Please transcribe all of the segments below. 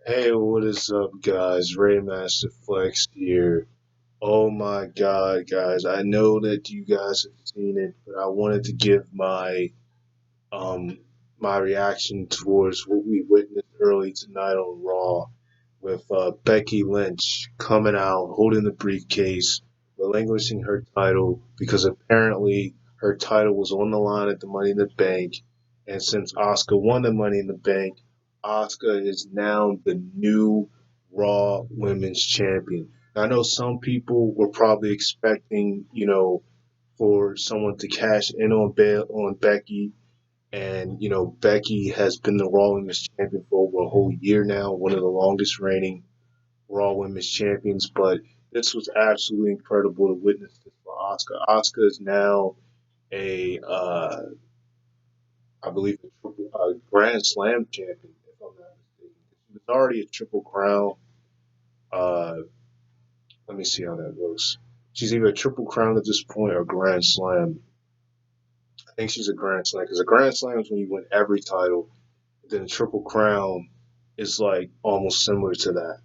Hey, what is up, guys? Ray Master Flex here. Oh my God, guys! I know that you guys have seen it, but I wanted to give um my reaction towards what we witnessed early tonight on Raw with Becky Lynch coming out holding the briefcase, relinquishing her title because apparently her title was on the line at the Money in the Bank, and since Asuka won the Money in the Bank, Asuka is now the new Raw Women's Champion. I know some people were probably expecting, for someone to cash in on Becky, and Becky has been the Raw Women's Champion for over a whole year now, one of the longest reigning Raw Women's Champions. But this was absolutely incredible to witness this for Asuka. Asuka is now a, I believe, a Grand Slam champion, if I'm not mistaken. She was already a Triple Crown. Uh, Let me see how that works. She's either a Triple Crown at this point or Grand Slam. I think she's a Grand Slam because a Grand Slam is when you win every title. Then a Triple Crown is like almost similar to that.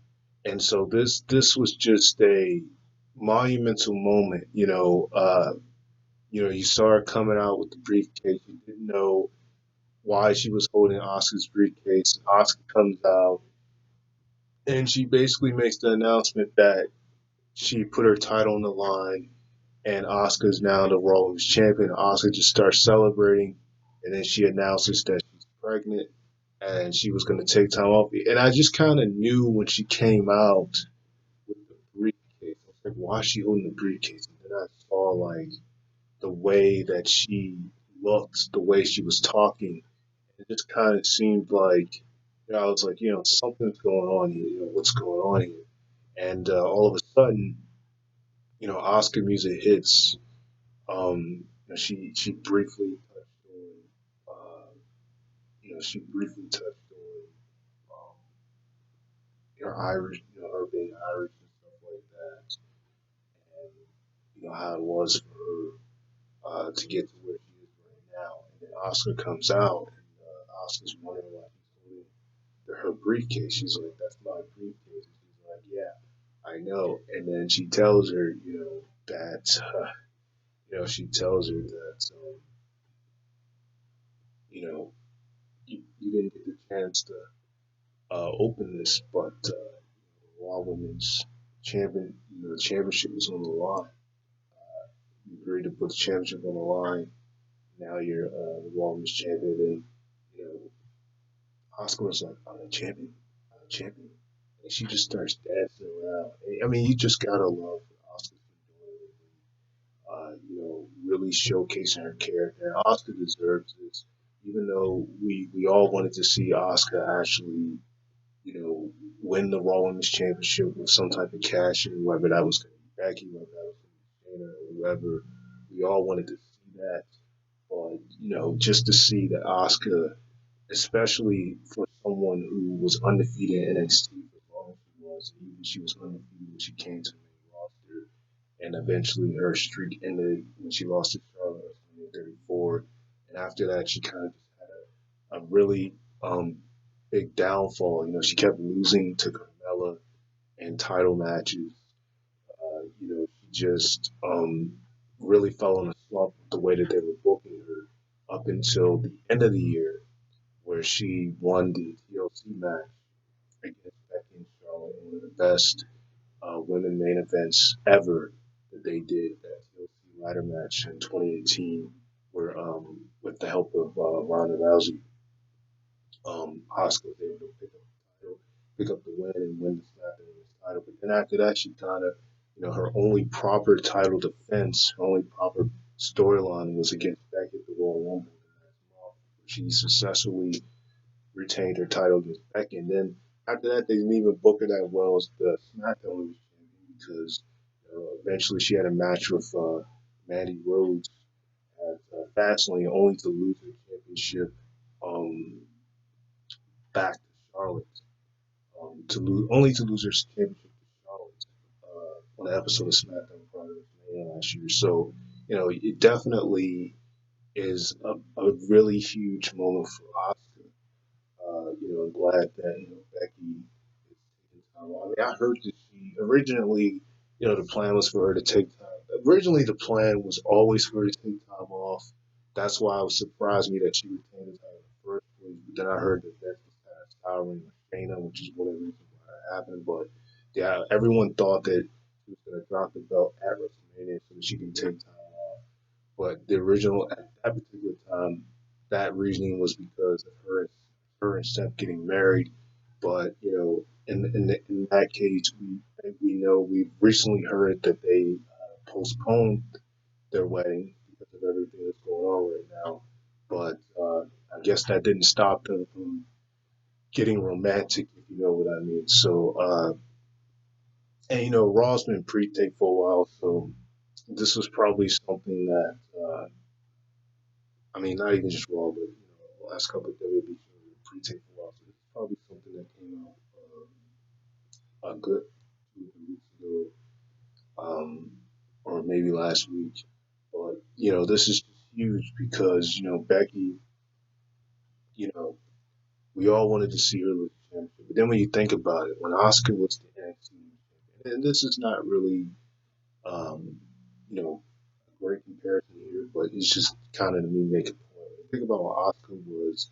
And so this was just a monumental moment. You saw her coming out with the briefcase. You didn't know why she was holding Oscar's briefcase. Oscar comes out and she basically makes the announcement that she put her title on the line and Oscar's now the Raw Women's Champion. Oscar just starts celebrating, and then she announces that she's pregnant and she was going to take time off. And I just kind of knew when she came out with the briefcase. I was like, why is she holding the briefcase? And then I saw like the way that she looked, the way she was talking. It just kind of seemed like, I was like, something's going on here. What's going on here? And all of a sudden, Oscar music hits. She briefly touched on, she briefly touched on her Irish, her being Irish and stuff like that, and how it was for her to get to where she is right now. And then Oscar comes out, and Oscar's wondering why he's holding her briefcase. She's like, "That's my briefcase." And she's like, "Yeah, I know." And then she tells her, that, she tells her that, you know, you didn't get the chance to open this, but Raw Women's Champion, the championship was on the line. You agreed to put the championship on the line. Now you're the Raw Women's Champion, and you know Oscar was like, "I'm a champion, I'm a champion," and she just starts dancing around. I mean, you just gotta love what Oscar's been doing. Really showcasing her character. And Oscar deserves this, even though we all wanted to see Oscar actually win the Raw Women's Championship with some type of cash in, whether that was going to be Becky, whether that was going to be Shayna, or whoever. We all wanted to see that. But, just to see that Asuka, especially for someone who was undefeated in NXT for as long as she was, even she was undefeated when she came to the main roster, and eventually her streak ended when she lost to Charlotte at 34. And after that, she kind of just had a really big downfall. She kept losing to Carmella in title matches. She just really fell in a slump with the way that they were booking her up until the end of the year, where she won the TLC match against Becky and Charlotte, one of the best women main events ever that they did. That TLC ladder match in 2018, where with the help of Ronda Rousey, Asuka was able to pick up the win and win the SmackDown Women's title. But then after that, she kind of, her only proper title defense, her only proper storyline was against Becky at the Royal Rumble. She successfully retained her title against Becky, and then after that, they didn't even book her that well as the SmackDown Women's Champion because eventually she had a match with Mandy Rhodes at Fastlane, only to lose her championship um, back to Charlotte. Only to lose her championship to Charlotte on an episode of SmackDown prior to WrestleMania last year. So, it definitely is a really huge moment for Oscar. I'm glad that Becky. I mean, I heard that she originally, the plan was for her to take time. Originally, the plan was always for her to take time off. That's why it surprised me that she retained the title in the first place. But then I heard that Becky was kind of souring with Shayna, which is one of the reasons why it happened. But yeah, everyone thought that she was going to drop the belt at WrestleMania so that she can take time off. But the original at that particular time, that reasoning was because of her and Seth getting married. But in that case, we know we've recently heard that they postponed their wedding because of everything that's going on right now. But I guess that didn't stop them from getting romantic, if you know what I mean. So, and Raw's been pre-tape for a while, so this was probably something that I mean, not even just Raw, but the last couple of WWE shows were pre-tape for a while. So this is probably something that came out a good 2 or 3 weeks ago, um, or maybe last week. But this is huge because Becky, you know, we all wanted to see her lose the championship. But then when you think about it, when Oscar was the NXT champion, and this is not really, um, a great comparison here, but it's just kind of to me make a point. Think about when Oscar was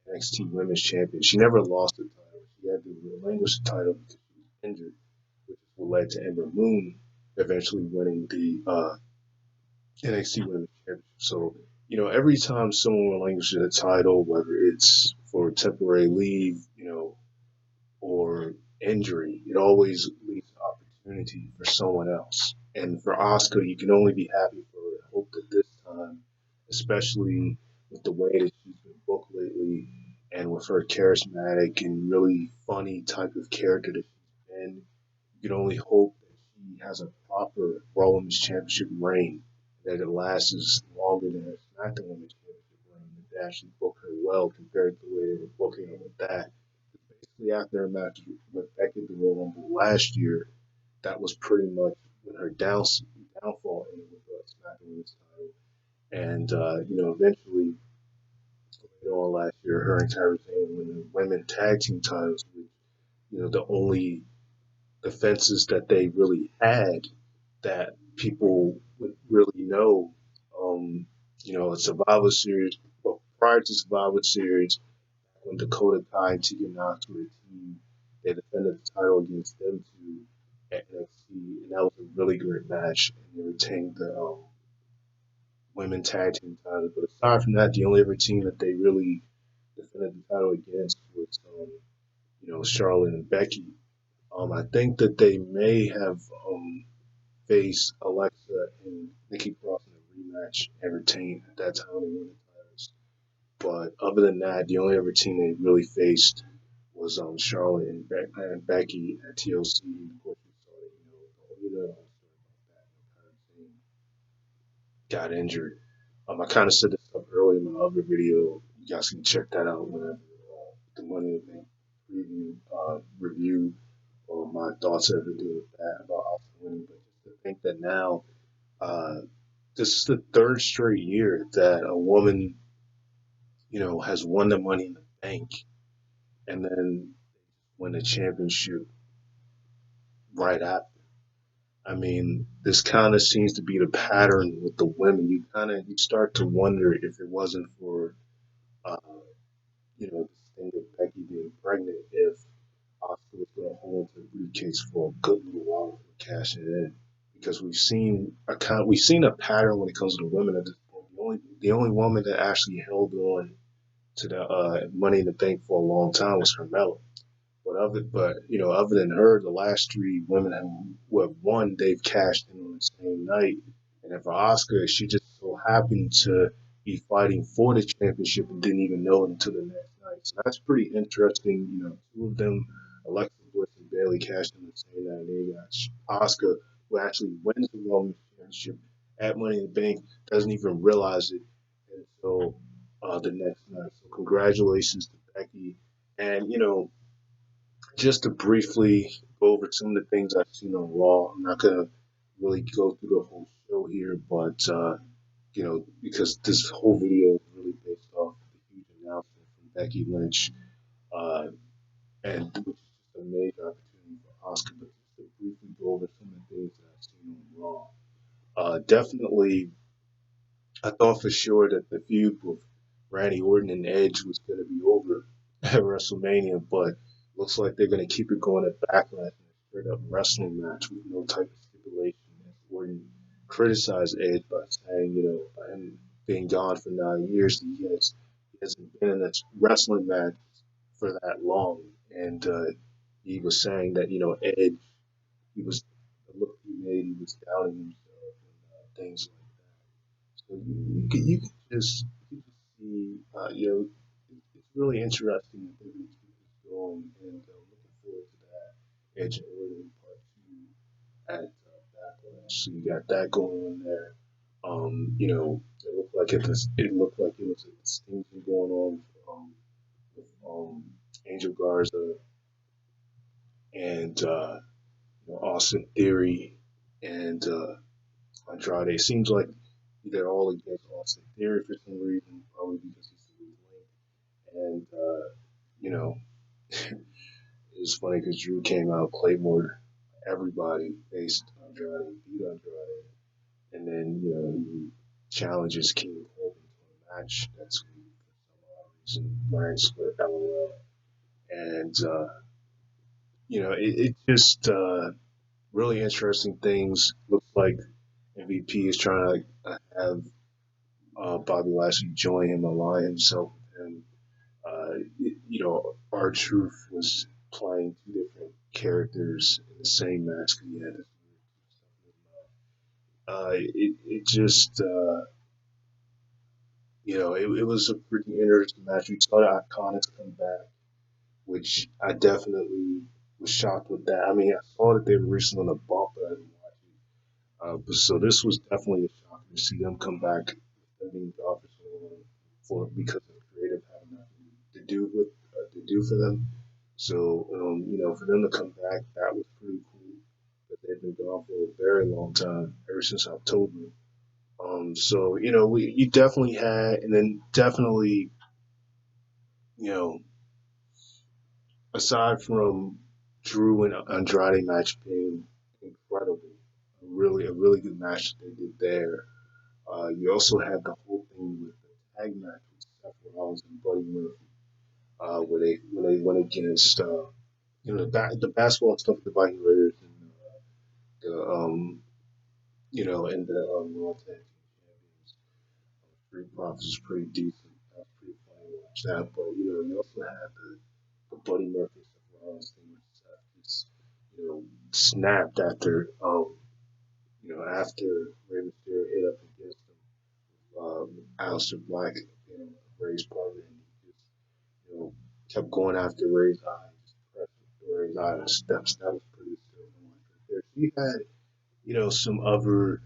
NXT Women's Champion. She never lost the title. She had to relinquish the title because she was injured, which is what led to Ember Moon eventually winning the NXT Women's Championship. So, every time someone relinquishes a title, whether it's for temporary leave, or injury, it always leaves an opportunity for someone else. And for Asuka, you can only be happy for her and hope that this time, especially with the way that she's been booked lately and with her charismatic and really funny type of character that she's been, you can only hope that she has a proper Raw Women's Championship reign, that it lasts longer than her SmackDown Women's Championship reign, that they actually book her well compared to the way they were booking her with that. Basically, after her match with Becky at the Royal Rumble last year, that was pretty much when her downfall ended with SmackDown Women's title. And, eventually, later on last year, her and Kairi Sane won the women tag team titles, which, the only defenses that they really had that people would really know. Um, a Survivor Series, well, prior to Survivor Series, when Dakota Kai and Tegan Knox were a team, they defended the title against them two at NXT, and that was a really great match. And they retained the women tag team title. But aside from that, the only other team that they really defended the title against was, Charlotte and Becky. I think that they may have faced Alexa and Nikki Cross in a rematch and retained at that time they won the titles. But other than that, the only other team they really faced was Charlotte and Becky at TLC. And of course, you saw that the whole story about that. Got injured. I kind of said this up earlier in my other video. You guys can check that out whenever the Money Event preview review or my thoughts have to do with that about Oscar winning. But just to think that now, uh, this is the third straight year that a woman, has won the Money in the Bank and then win the championship right after. I mean, this kind of seems to be the pattern with the women. You start to wonder if it wasn't for uh, this thing with Becky being pregnant, if Oscar was going to hold to the briefcase for a good little while before cashing it in, because we've seen a pattern when it comes to the women at this point. The only woman that actually held on to the Money in the Bank for a long time was Carmella. Other than her, the last three women who have won, they've cashed in on the same night. And then for Oscar, she just so happened to be fighting for the championship and didn't even know it until the next night. So that's pretty interesting. Two of them, Alexa Bliss and Bailey, cashed in the same night. And then you got Oscar, who actually wins the Women's Championship at Money in the Bank, doesn't even realize it until the next night. So congratulations to Becky. And just to briefly go over some of the things I've seen on Raw. I'm not gonna really go through the whole show here, but because this whole video is really based off the huge announcement from Becky Lynch, uh, and which is just a major opportunity Oscar, but just to briefly go over some of the things that I've seen on Raw. Definitely, I thought for sure that the feud with Randy Orton and Edge was going to be over at WrestleMania, but looks like they're going to keep it going at Backlash in a straight up wrestling match with no type of stipulation. As Orton criticized Edge by saying, by him being gone for 9 years, he hasn't been in a wrestling match for that long, and he was saying that Edge, he was the look he made, he was doubting himself and things like that. So you can just see, it's really interesting that they're going to keep this going, and looking forward to that Edge and Orton part two at Backlash. So you got that going on there. It looked like it was a distinction going on with Angel Garza and Austin Theory and Andrade. It seems like they're all against Austin Theory for some reason, probably because he's the weak link. And you know, it was funny because Drew came out, Claymore, everybody faced Andrade, beat Andrade, and then he challenges King Corbin to a match that's going to be for some odd reason. Brian split LOL, and it just really interesting things. Looks like MVP is trying to have Bobby Lashley join him, align himself with him. R Truth was playing two different characters in the same match because he had this it just it was a pretty interesting match. We saw the Iconics come back, which I definitely was shocked with that. I mean, I saw that they were recently on the bump, but I didn't watch it. But so this was definitely a shock to see them come back. I mean, obviously for because of creative having nothing to do for them. So for them to come back, that was pretty cool. But they've been gone for a very long time, ever since October. So we you definitely had, and then definitely you know aside from Drew and Andrade match being incredible, a really good match that they did there. You also had the whole thing with the tag match with Seth Rollins and Buddy Murphy, where they went against the basketball stuff with the Viking Raiders and the and the Raw Tag Team Champions. Street Profits is pretty decent. That's pretty funny to watch that. But you also had the Buddy Murphy Seth Rollins thing with Seth just snapped after Rey Mysterio hit up against him. Aleister Black, Ray's partner, and he just kept going after Ray's eyes, pressing Ray's eye steps. That was pretty still right there. She had some other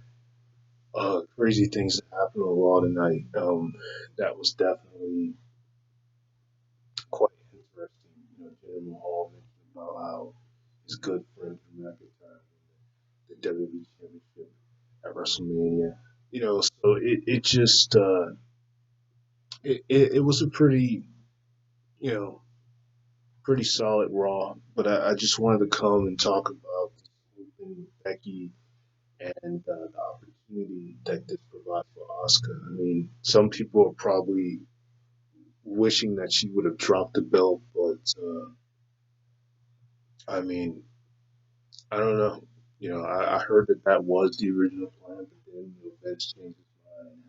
crazy things that happened on Raw tonight. That was definitely quite interesting. Jinder Mahal mentioned about how his good friend from McIntyre won the WWE Championship at WrestleMania. So it just it was a you know pretty solid Raw. But I just wanted to come and talk about this whole thing with Becky and the opportunity that this provides for Asuka. I mean, some people are probably wishing that she would have dropped the belt, but I mean, I don't know. I heard that that was the original plan, but then Vince changed his mind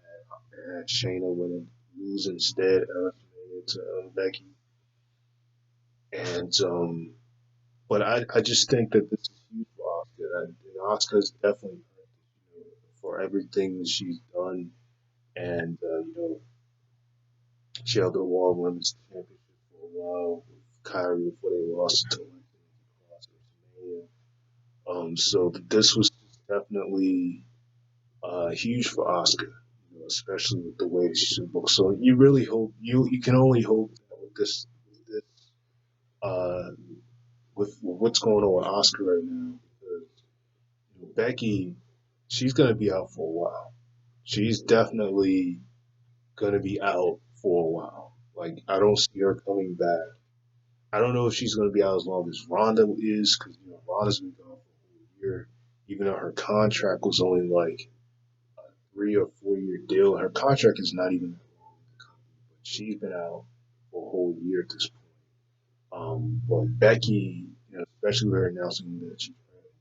and had Shayna win and lose instead to Becky. And but I just think that this is huge for Asuka, and Asuka's definitely for everything that she's done, and she held the Raw Women's Championship for a while with Kyrie before they lost to WrestleMania. So this was definitely huge for Oscar, especially with the way she's booked. So you really hope you can only hope that uh, with what's going on with Oscar right now, because Becky, she's gonna be out for a while. She's definitely gonna be out for a while. Like I don't see her coming back I don't know if she's going to be out as long as Ronda is, because Ronda's been gone for a whole year, even though her contract was only like 3 or 4 year deal. Her contract is not even that long in the company, but she's been out for a whole year at this point. But Becky, especially with her announcing that she's pregnant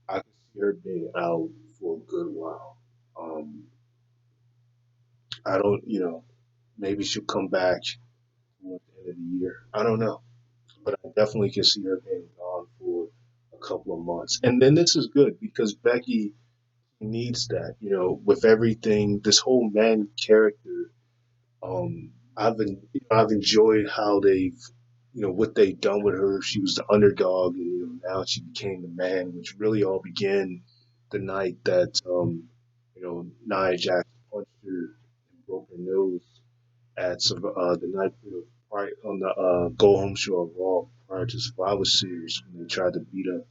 now, I can see her being out for a good while. Um, I don't, maybe she'll come back towards the end of the year. I don't know, but I definitely can see her being gone for a couple of months. And then this is good because Becky needs that, with everything, this whole man character. I've enjoyed how they've, what they've done with her. She was the underdog, and now she became the man, which really all began the night that Nia Jax punched her and broke her nose at the night prior on the go home show of Raw prior to Survivor Series when they tried to beat up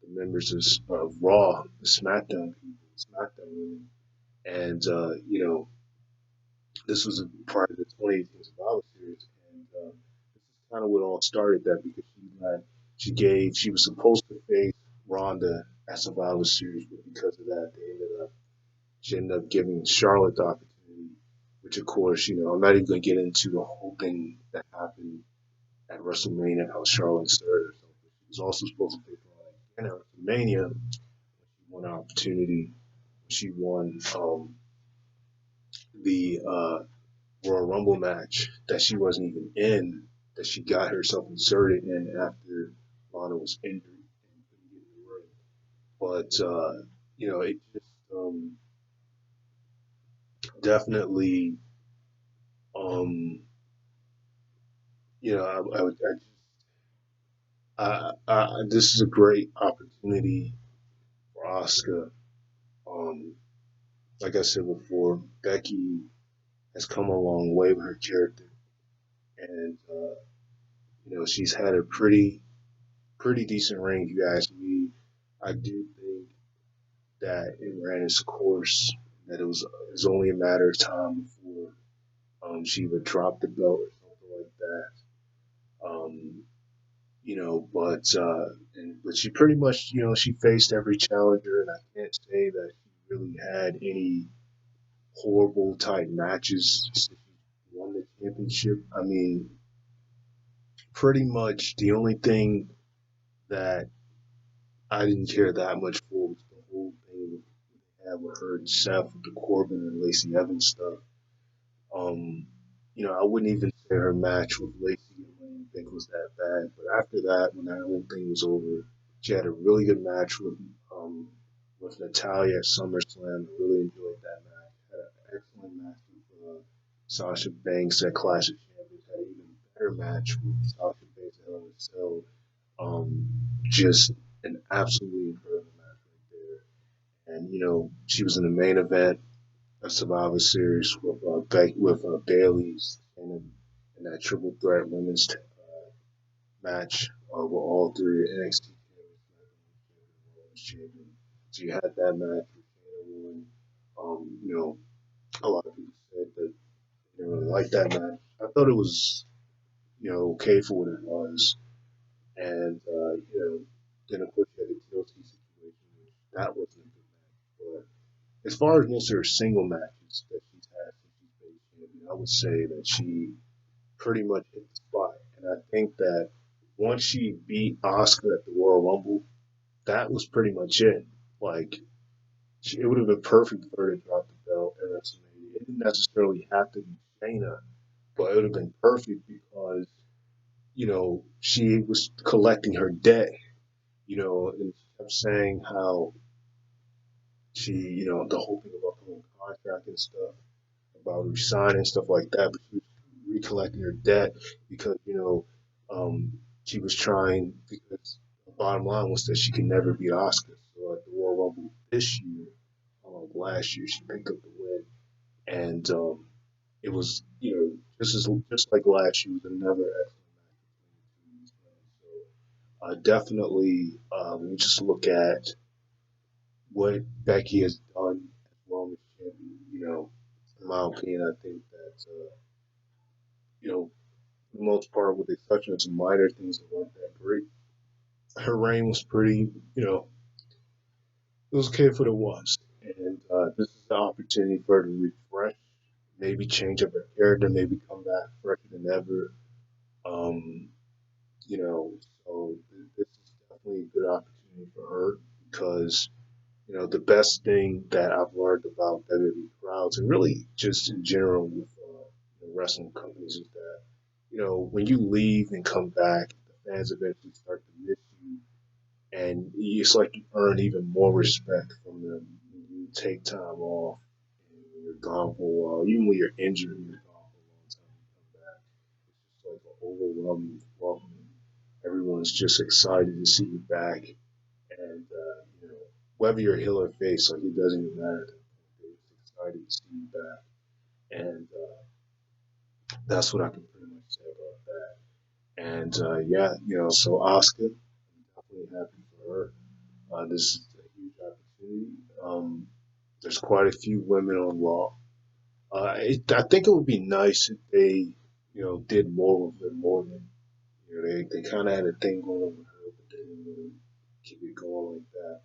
the members of Raw, the SmackDown people, SmackDown women, and this was a part of the 2018 Survivor Series, and this is kind of what all started that because she was supposed to face Ronda at Survivor Series, but because of that, she ended up giving Charlotte the opportunity, which of course, I'm not even going to get into the whole thing that happened at WrestleMania and how Charlotte started herself. She was also supposed to face Ronda again at WrestleMania. She won an opportunity. She won the Royal Rumble match that she wasn't even in, that she got herself inserted in after Lana was injured and couldn't get in the ring. But it just definitely, um, this is a great opportunity for Asuka. Um, like I said before, Becky has come a long way with her character, and she's had a pretty decent reign. If you ask me, I do think that it ran its course. That it was only a matter of time before she would drop the belt or something like that. Um, but she pretty much she faced every challenger, and I can't say that she really had any horrible type matches. She won the championship. I mean, pretty much the only thing that I didn't care that much for was the whole thing we had with her and Seth, with the Corbin and Lacey Evans stuff. Um, I wouldn't even say her match with Lacey I didn't think was that bad. But after that, when that whole thing was over, she had a really good match with Natalia at SummerSlam. I really enjoyed that match. Had an excellent match with Sasha Banks at Clash of Champions. Had an even better match with Sasha Banks at Hell in a Cell. Just an absolutely incredible match right there. And she was in the main event a Survivor Series with Bailey's in that triple threat women's match with all three NXT champions. So you had that match with Shayna won. A lot of people said that they didn't really like that match. I thought it was okay for what it was, and then of course you had the TLC situation. That wasn't a good match, as far as most of her single matches that she's had since she's been champion, I would say that she pretty much hit the spot. And I think that once she beat Oscar at the Royal Rumble, that was pretty much it. Like, it would have been perfect for her to drop the belt at WrestleMania. It didn't necessarily have to be Shayna, but it would have been perfect because, she was collecting her debt, and she kept saying how the whole thing about the whole contract and stuff about resigning and stuff like that, but she was recollecting her debt because she was trying because the bottom line was that she could never beat Oscar. So at the Royal Rumble this year, unlike last year, she picked up the win, and it was just like last year, it was another excellent match between the two. So definitely, when you just look at what Becky has done as Roman's champion, in my opinion, I think that you know for the most part, with the exception of some minor things that weren't that great, her reign was pretty, it was okay for the was. And this is the opportunity for her to refresh, maybe change up her character, maybe come back fresher than ever. Um, you know, so this is definitely a good opportunity for her because the best thing that I've learned about WWE crowds and really just in general with wrestling companies is that when you leave and come back, the fans eventually start to miss you, and it's like you earn even more respect from them when you take time off and when you're gone for a while, even when you're injured and you're gone for a long time, you come back. It's just like an overwhelming welcome. Everyone's just excited to see you back, and whether you're heel or face, like it doesn't even matter. They're just excited to see you back, and that's what I can pretty much say about that. And yeah, so Oscar, I'm definitely happy for her. This is a huge opportunity. There's quite a few women on Raw. I think it would be nice if they, did more with Liv Morgan. They kind of had a thing going with her, but they didn't really keep it going like that.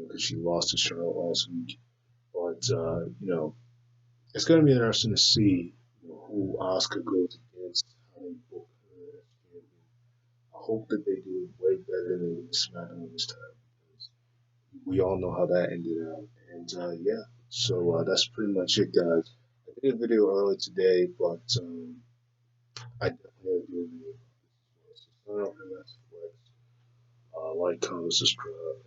Because she lost to Charlotte last week. But it's going to be interesting to see who Oscar goes against, how they book her as champion. I hope that they do it way better than SmackDown this time because we all know how that ended out. And yeah, so that's pretty much it, guys. I did a video earlier today, but I definitely have to do a video about this as well. So sign up for that flex. Like, comment, subscribe.